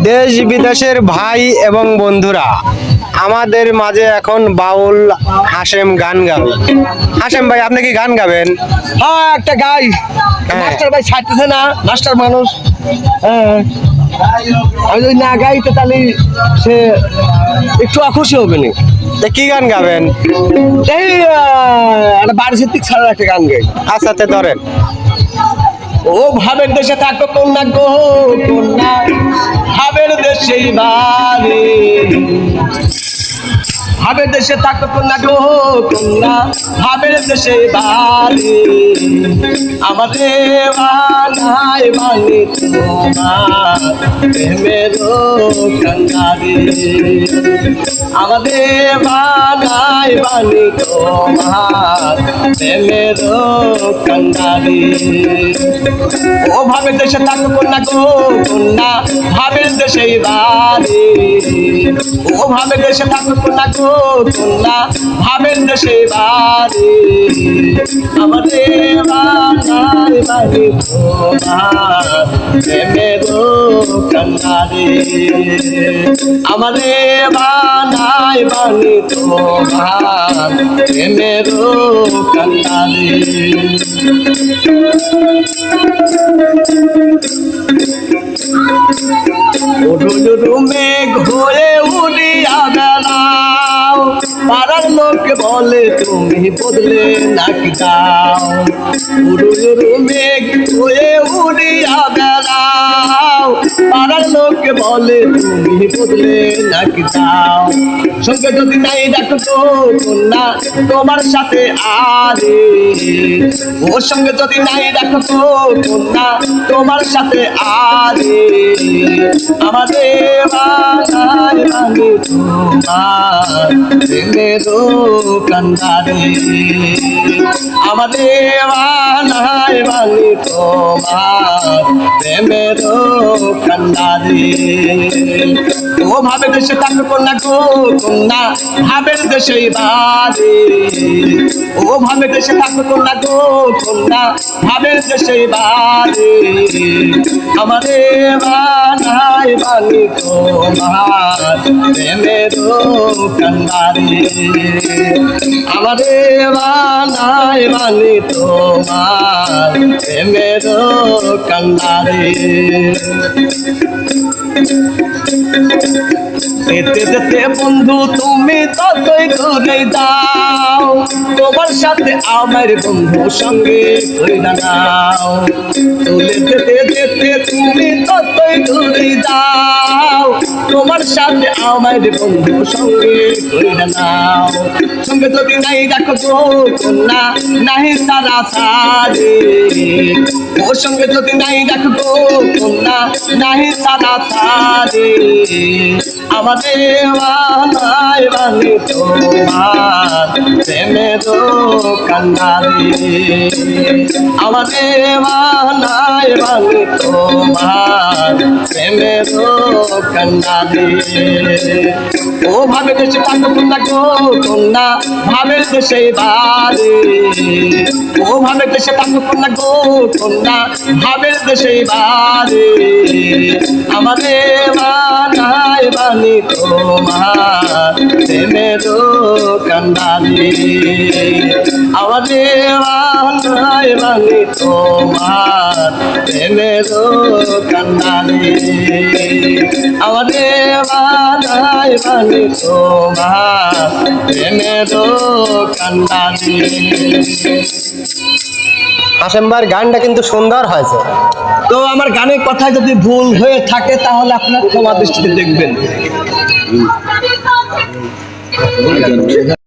দেশ বিদেশের ভাই এবং বন্ধুরা, আমাদের মাঝে এখন বাউল হাশেম গান গাবে। হাশেম ভাই, আপনি কি গান গাবেন? হ্যাঁ, একটা গাই। মাস্টার ভাই ছাড়তেছে না, মাস্টার মানুষ। হ্যাঁ, আমি যদি না গাই তো তাহলে সে একটু অখুশি হবে না। তা কি গান গাবেন? এই একটা বাড়িভিত্তিক ছাড়ার একটা গান গাই। আচ্ছা, তে ধরেন। ও ভাবের দেশে থাকো কন্যা গো কন্যা, ভাবের দেশেই বাড়ি। ভাবের দেশে থাকো কন্যা গো কন্যা, ভাবের দেশে বাড়ি। আমাদের বানায় বানি তোমার প্রেমের কান্নারে। আমাদের বানায় বানি তোমার প্রেমের কান্নারে। ও ভাবের দেশে থাকো কন্যা গো কন্যা, ভাবের দেশেই বাড়ি। ও ভাবের দেশে থাকো কন্যা গো কন্যা, ভাবের দেশে বাড়ি। আমাদের বানায় বানি তোমার প্রেমের কান্নারে। আমাদের বানায় বানি তোমার প্রেমের কান্নারে। মেঘ হয়ে উড়িয়া বেড়াও, পাড়ার লোক বলে তুমি বদলে নাকি দাও। মেঘ হয়ে উড়িয়া বেড়াও, পাড়ার লোক বলে তুমি বদলে নাকি দাও। সঙ্গে যদি নাই দেখো তো কন্যা তোমার সাথে আরে। ওর সঙ্গে যদি নাই দেখো তো কন্যা তোমার সাথে আরে। আমাদের বানায় বানি তোমার প্রেমের কান্নারে। আমাদের বানায় বানি তোমার প্রেমের কান্নারে। ও ভাবের দেশে থাকো কন্যা গো কন্যা, ভাবের দেশেই বাড়ি। ও ভাবের দেশে থাকো কন্যা গো কন্যা, ভাবের দেশেই বাড়ি। আমাদের বানায় বানি তোমার প্রেমের কান্নারে। আমাদের বানায় বানি তোমার প্রেমের কান্নারে। যেতে যেতে বন্ধু তুমি ততই দূরে যাও, তোমার সাথে আমার বন্ধু সঙ্গে কইরা নাও। চলে যেতে যেতে তুমি ততই দূরে যাও, তোমার সাথে আমার বন্ধু সঙ্গে কইরা নাও। সঙ্গে যদি নাই দেখো গো কন্যা নাহি সারা সারে। ওর সঙ্গে যদি নাই দেখো গো কন্যা নাহি সারা সারে। আমাদের বানায় বানি তোমার প্রেমের কান্নারে। আমাদের বানায় বানি তোমার প্রেমের কান্নারে। ও ভাবের দেশে থাকো কন্যা গো কন্যা, ভাবের দেশে বাড়ি। ও ভাবের দেশে থাকো কন্যা গো কন্যা, ভাবের দেশে বাড়ি। আমাদের বানায় বানি তোমার প্রেমের কান্নারে। আমাদের বানায় বানি তোমার প্রেমের কান্নারে। আমাদের বানায় বানি তোমার প্রেমের কান্নারে। হাশেম ভাইয়ের গানটা কিন্তু সুন্দর হয়েছে। তো আমার গানের কথায় যদি ভুল হয়ে থাকে তাহলে আপনার ক্ষমা দৃষ্টিতে দেখবেন।